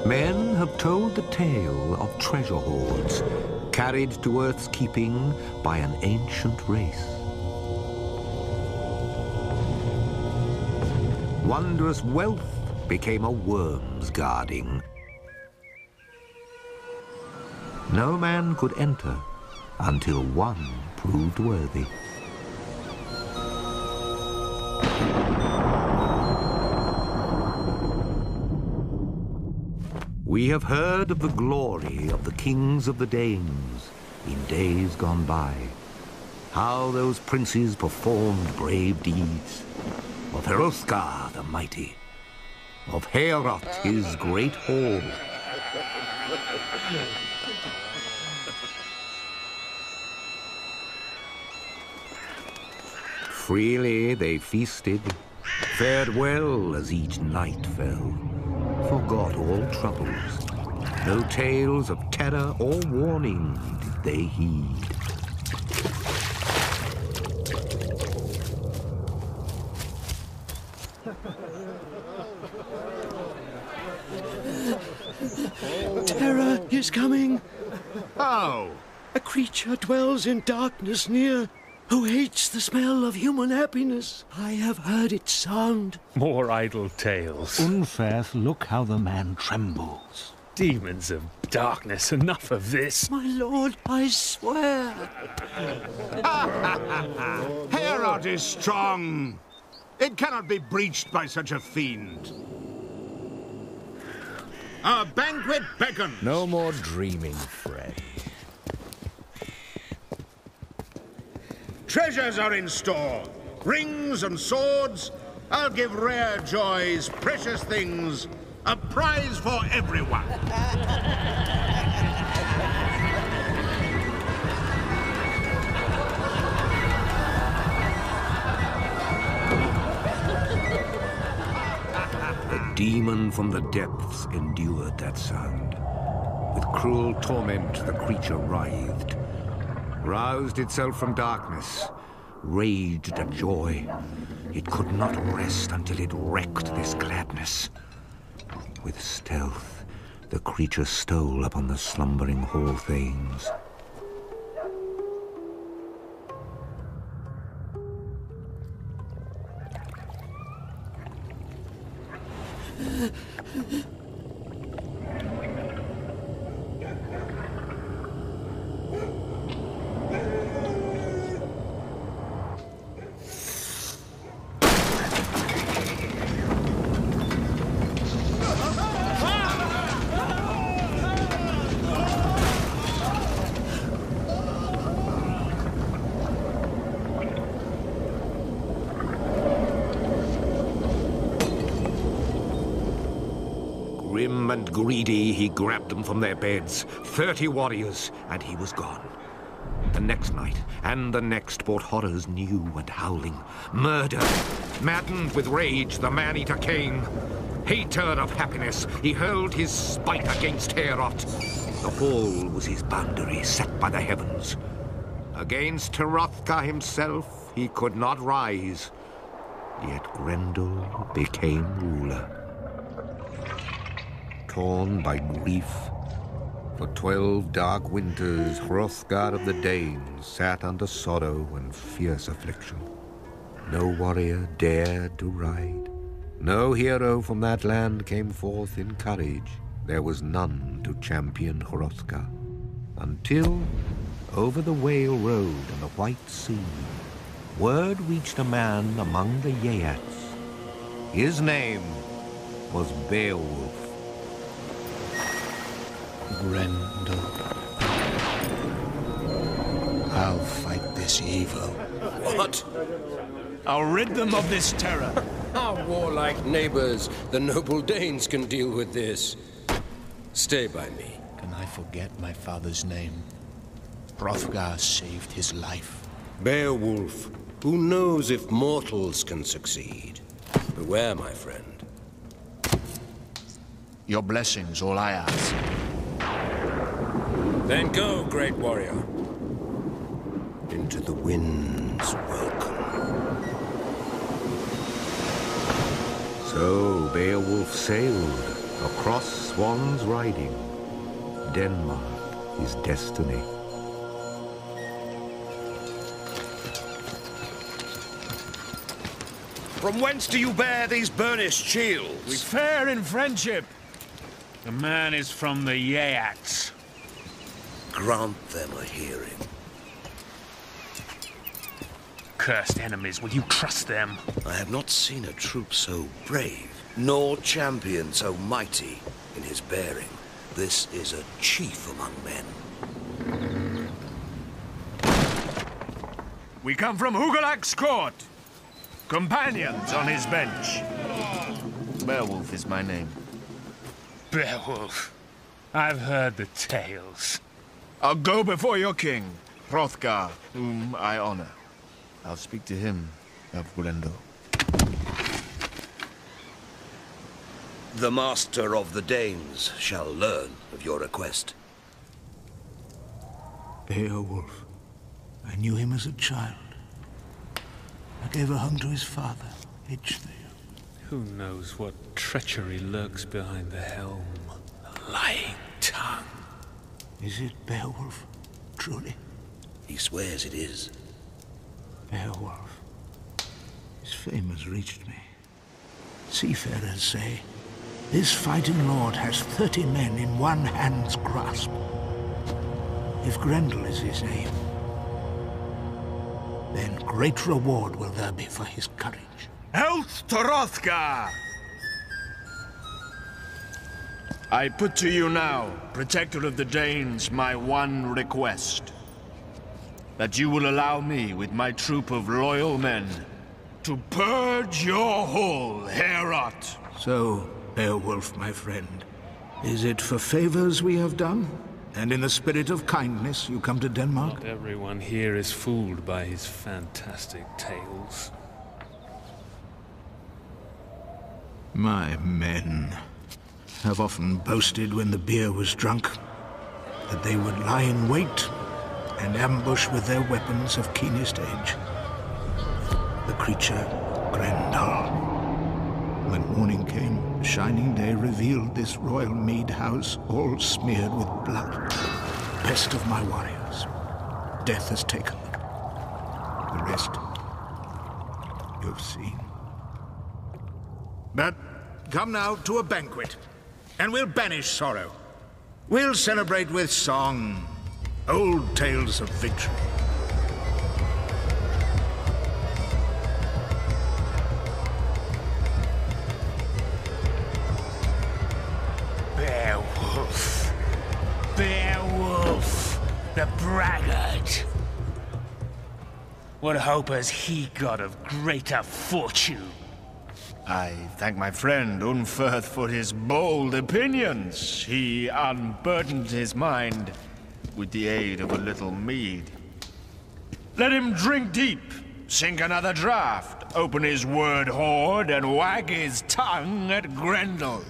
Men have told the tale of treasure hoards carried to Earth's keeping by an ancient race. Wondrous wealth became a worm's guarding. No man could enter until one proved worthy. We have heard of the glory of the kings of the Danes in days gone by, how those princes performed brave deeds, of Hrothgar the mighty, of Heorot his great hall. Freely they feasted, fared well as each night fell, forgot all troubles. No tales of terror or warning did they heed. Terror is coming. How? A creature dwells in darkness near, who hates the smell of human happiness. I have heard its sound. More idle tales. Unfair, look how the man trembles. Demons of darkness, enough of this. My lord, I swear. Heorot is strong. It cannot be breached by such a fiend. Our banquet beckons. No more dreaming, Frey. Treasures are in store. Rings and swords. I'll give rare joys, precious things. A prize for everyone. The demon from the depths endured that sound. With cruel torment the creature writhed, roused itself from darkness, raged at joy. It could not rest until it wrecked this gladness. With stealth, the creature stole upon the slumbering hall thanes. Grim and greedy, he grabbed them from their beds. 30 warriors, and he was gone. The next night, and the next, brought horrors new and howling. Murder. Maddened with rage, the man-eater came. Hater of happiness, he hurled his spite against Heorot. The hall was his boundary, set by the heavens. Against Hrothgar himself, he could not rise. Yet Grendel became ruler. Torn by grief, for 12 dark winters, Hrothgar of the Danes sat under sorrow and fierce affliction. No warrior dared to ride. No hero from that land came forth in courage. There was none to champion Hrothgar. Until, over the Whale Road and the White Sea, word reached a man among the Yeats. His name was Beowulf. Grendel. I'll fight this evil. What? I'll rid them of this terror. Our warlike neighbors, the noble Danes, can deal with this. Stay by me. Can I forget my father's name? Hrothgar saved his life. Beowulf, who knows if mortals can succeed? Beware, my friend. Your blessings, all I ask. Then go, great warrior. Into the wind's welcome. So Beowulf sailed, Across Swan's Riding, Denmark is destiny. From whence do you bear these burnished shields? We fare in friendship. The man is from the Yeats. Grant them a hearing. Cursed enemies, will you trust them? I have not seen a troop so brave, nor champion so mighty in his bearing. This is a chief among men. We come from Hugelak's court. Companions on his bench. BEOWULF is my name. Beowulf. I've heard the tales. I'll go before your king, Hrothgar, whom I honor. I'll speak to him of Grendel. The master of the Danes shall learn of your request. Beowulf. I knew him as a child. I gave a home to his father, Ecgtheow. Who knows what treachery lurks behind the helm? A lying tongue. Is it Beowulf, truly? He swears it is. Beowulf. His fame has reached me. Seafarers say, this fighting lord has 30 men in one hand's grasp. If Grendel is his aim, then great reward will there be for his courage. Health to Hrothgar! I put to you now, protector of the Danes, my one request. That you will allow me, with my troop of loyal men, to purge your whole Heorot. So, Beowulf, my friend, is it for favors we have done? And in the spirit of kindness you come to Denmark? Not everyone here is fooled by his fantastic tales. My men have often boasted when the beer was drunk that they would lie in wait and ambush with their weapons of keenest edge the creature Grendel. When morning came, the shining day revealed this royal mead house all smeared with blood. Best of my warriors, death has taken them. The rest you have seen. But come now to a banquet, and we'll banish sorrow. We'll celebrate with song, old tales of victory. Beowulf. Beowulf, the braggart. What hope has he got of greater fortune? I thank my friend Unferth for his bold opinions. He unburdened his mind with the aid of a little mead. Let him drink deep, sink another draught, open his word hoard, and wag his tongue at Grendel.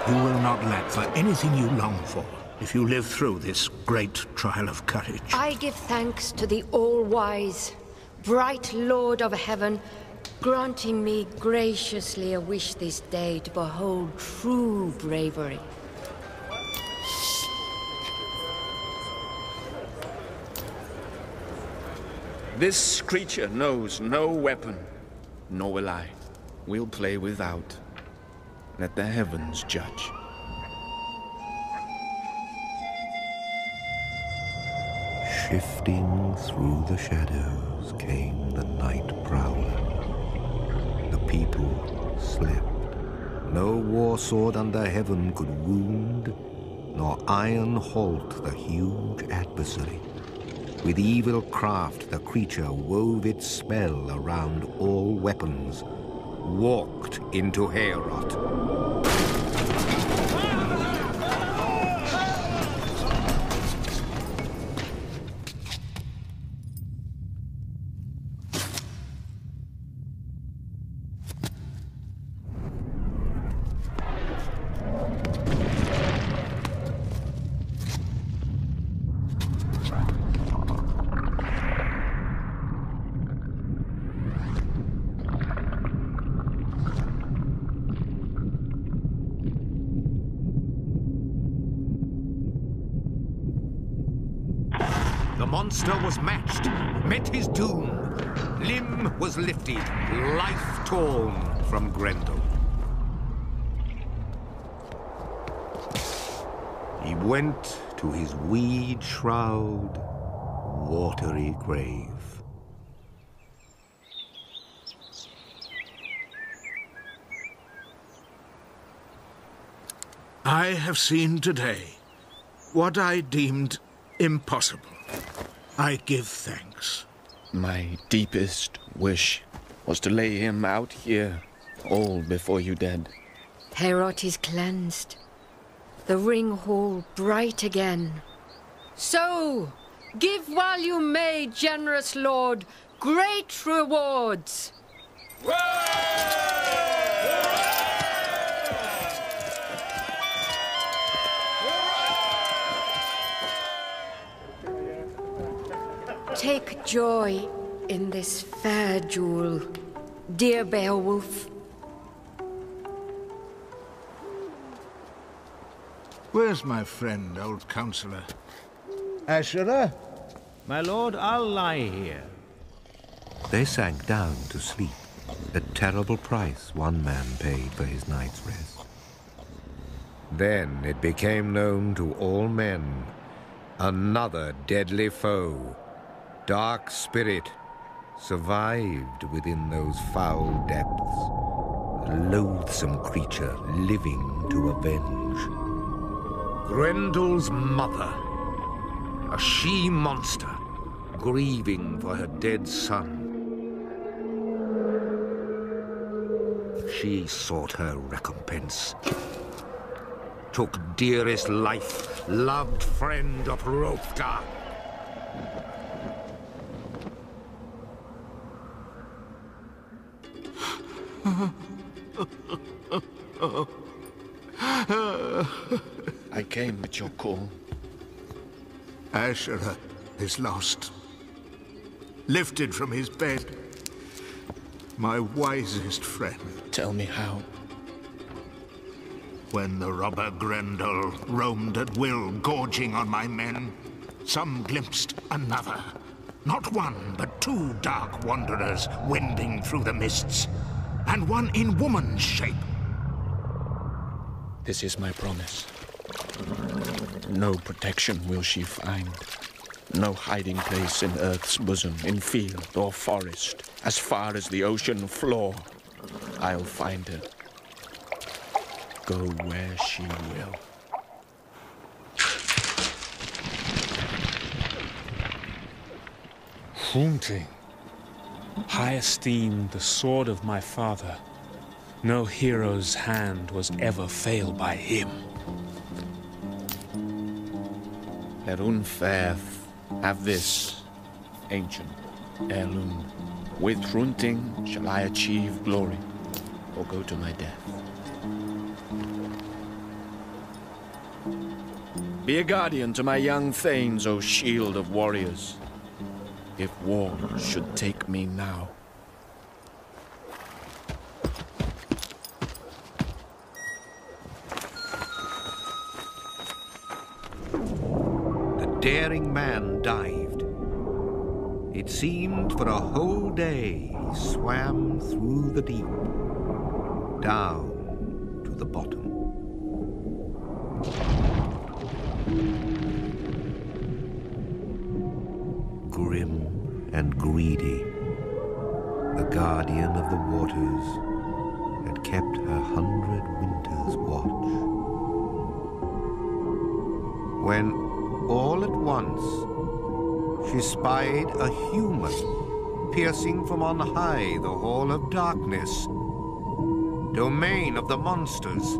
You will not lack for anything you long for if you live through this great trial of courage. I give thanks to the all-wise, bright Lord of Heaven, granting me graciously a wish this day to behold true bravery. This creature knows no weapon, nor will I. We'll play without. Let the heavens judge. Shifting through the shadows came the night prowler. The people slept. No war sword under heaven could wound, nor iron halt the huge adversary. With evil craft the creature wove its spell around all weapons, walked into Heorot. monster was matched, met his doom. Limb was lifted, life torn from Grendel. He went to his weed-shroud, watery grave. I have seen today what I deemed impossible. I give thanks. My deepest wish was to lay him out here, all before you dead. Heorot is cleansed. The ring hall bright again. So, give while you may, generous lord, great rewards. Take joy in this fair jewel, dear Beowulf. Where's my friend, old counselor? Asherah? My lord, I'll lie here. They sank down to sleep, the terrible price one man paid for his night's rest. Then it became known to all men, another deadly foe, dark spirit, survived within those foul depths, a loathsome creature living to avenge. Grendel's mother, a she-monster, grieving for her dead son. She sought her recompense, took dearest life, loved friend of Hrothgar. I came at your call. Asherah is lost. Lifted from his bed. My wisest friend. Tell me how. When the robber Grendel roamed at will, gorging on my men, some glimpsed another. Not one, but two dark wanderers wending through the mists, and one in woman's shape. This is my promise. No protection will she find. No hiding place in earth's bosom, in field or forest. As far as the ocean floor, I'll find her. Go where she will. Haunting. High esteemed the sword of my father. No hero's hand was ever failed by him. Let Unferth have this ancient heirloom. With Hrunting shall I achieve glory, or go to my death. Be a guardian to my young thanes, O shield of warriors, if war should take me now. The daring man dived. It seemed for a whole day he swam through the deep, down to the bottom. Grim and greedy, the guardian of the waters had kept her 100 winters' watch. When, all at once, she spied a human piercing from on high the hall of darkness, domain of the monsters.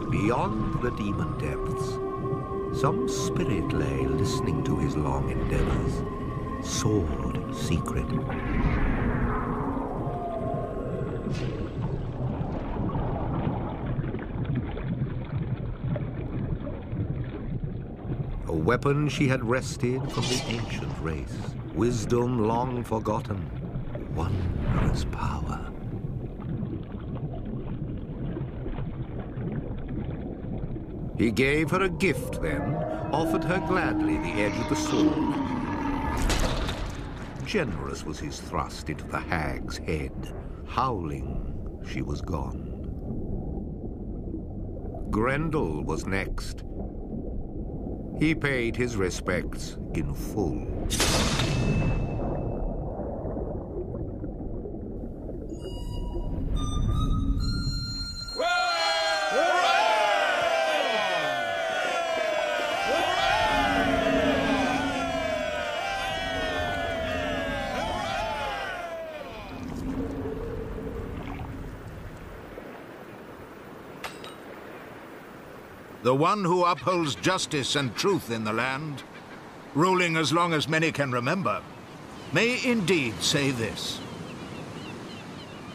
Beyond the demon depths, Some spirit lay listening to his long endeavors. Sword secret. A weapon she had wrested from the ancient race. Wisdom long forgotten. Wondrous power. He gave her a gift then, offered her gladly the edge of the sword. Generous was his thrust into the hag's head. Howling, she was gone. Grendel was next. He paid his respects in full. The one who upholds justice and truth in the land, ruling as long as many can remember, may indeed say this.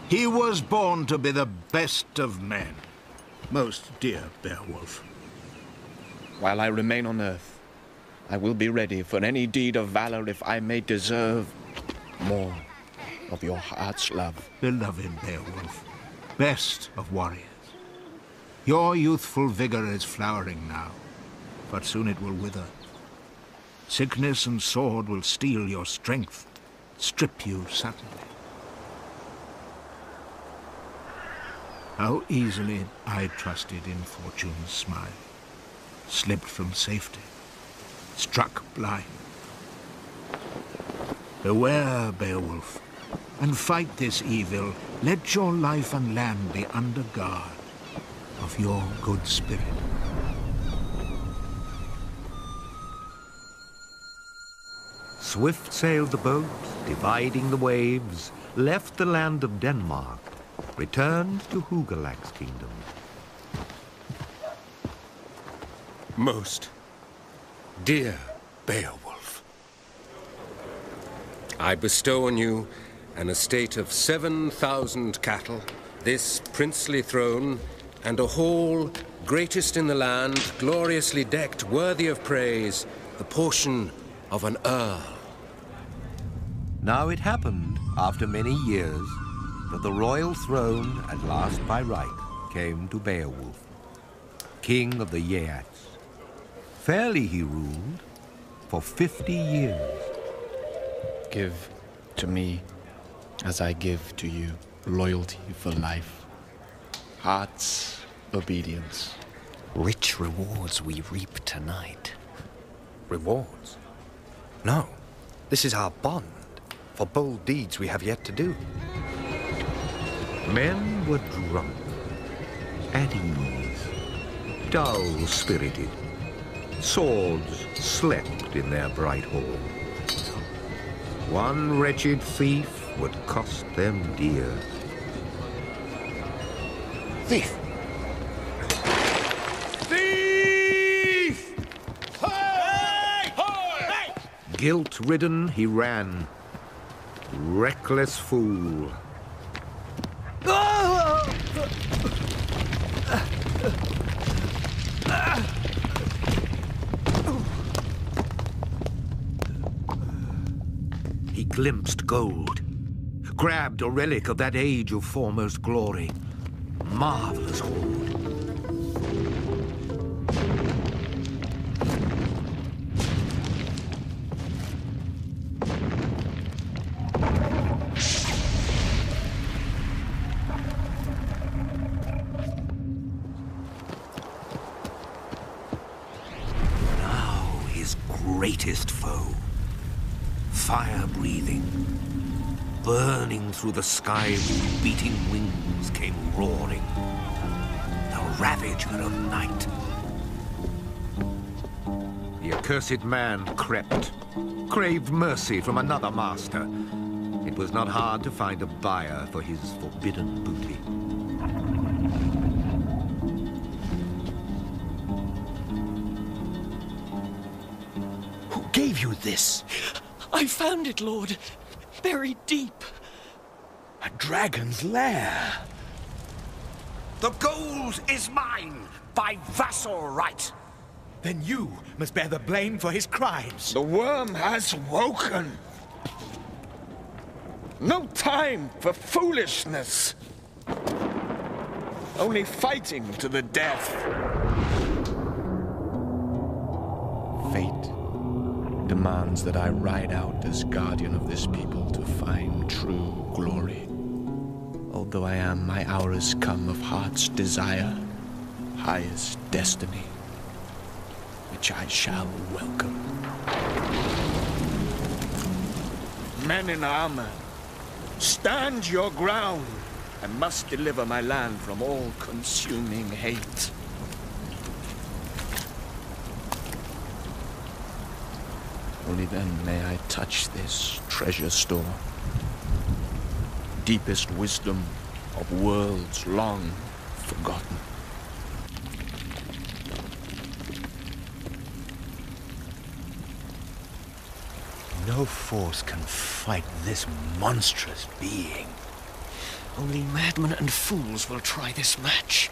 He was born to be the best of men, most dear Beowulf. While I remain on earth, I will be ready for any deed of valor if I may deserve more of your heart's love. Beloved Beowulf, best of warriors. Your youthful vigor is flowering now, but soon it will wither. Sickness and sword will steal your strength, strip you suddenly. How easily I trusted in fortune's smile, slipped from safety, struck blind. Beware, Beowulf, and fight this evil. Let your life and land be under guard of your good spirit. Swift sailed the boat, dividing the waves, left the land of Denmark, returned to Hugelac's kingdom. Most dear Beowulf, I bestow on you an estate of 7,000 cattle, this princely throne, and a hall, greatest in the land, gloriously decked, worthy of praise, the portion of an earl. Now it happened, after many years, that the royal throne, at last by right, came to Beowulf, king of the Geats. Fairly he ruled for 50 years. Give to me, as I give to you, loyalty for life. Heart's obedience. Rich rewards we reap tonight. Rewards? No. This is our bond for bold deeds we have yet to do. Men were drunk, at ease, dull-spirited. Swords slept in their bright hall. One wretched thief would cost them dear. Thief! Thief! Hey! Hey! Guilt-ridden, he ran. Reckless fool. He glimpsed gold, grabbed a relic of that age of foremost glory. Marvelous hoard. Now his greatest foe, fire-breathing, burning through the sky with beating wings, came roaring. The ravager of night. The accursed man crept, craved mercy from another master. It was not hard to find a buyer for his forbidden booty. you this? I found it, Lord. Buried deep. A dragon's lair. The gold is mine, by vassal right. Then you must bear the blame for his crimes. The worm has woken. No time for foolishness. Only fighting to the death. Fate demands that I ride out as guardian of this people to find true glory. Although I am my hour has come of heart's desire, highest destiny, which I shall welcome. Men in armor, stand your ground. I must deliver my land from all-consuming hate. Only then may I touch this treasure store. Deepest wisdom of worlds long forgotten. No force can fight this monstrous being. Only madmen and fools will try this match.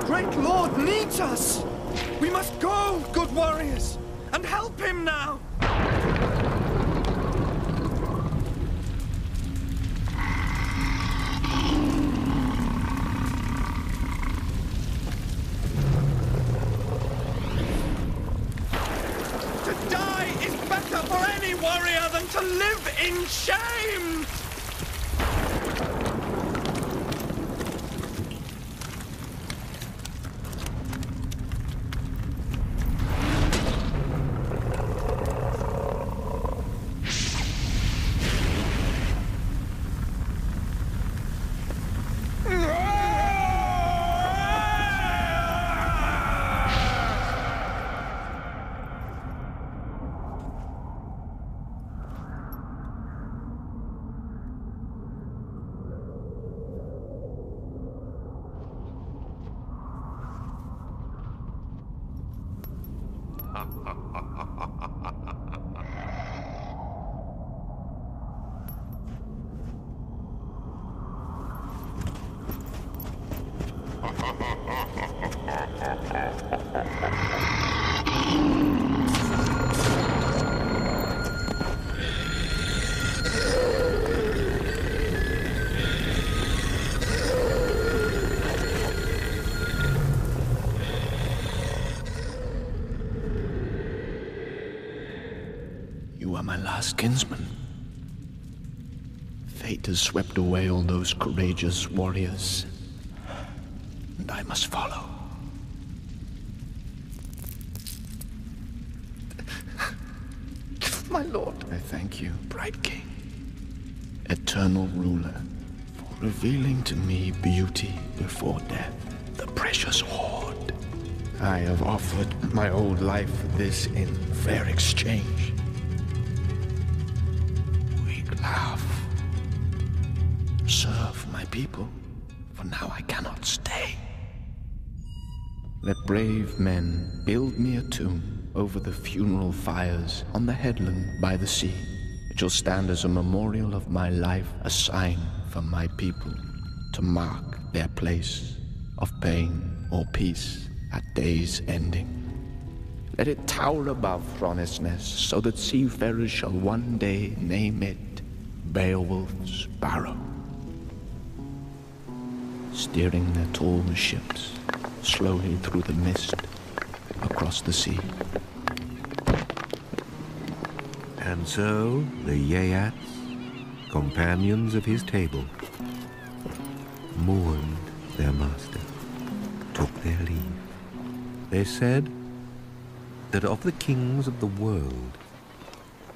Great Lord needs us! We must go, good warriors, and help him now! To die is better for any warrior than to live in shame! You are my last kinsman. Fate has swept away all those courageous warriors, and I must follow. My lord. I thank you, bright king, eternal ruler, for revealing to me beauty before death, the precious hoard. I have offered my old life for this in fair exchange. We laugh. Serve my people, for now I cannot stay. Let brave men build me a tomb over the funeral fires on the headland by the sea. It shall stand as a memorial of my life, a sign for my people to mark their place of pain or peace at day's ending. Let it tower above Hronis' nest, so that seafarers shall one day name it Beowulf's Barrow. Steering their tall ships slowly through the mist across the sea. And so the Yeats, companions of his table, mourned their master. took their leave. They said that of the kings of the world,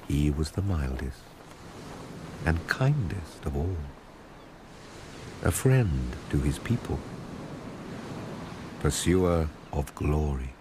he was the mildest and kindest of all, a friend to his people, pursuer of glory.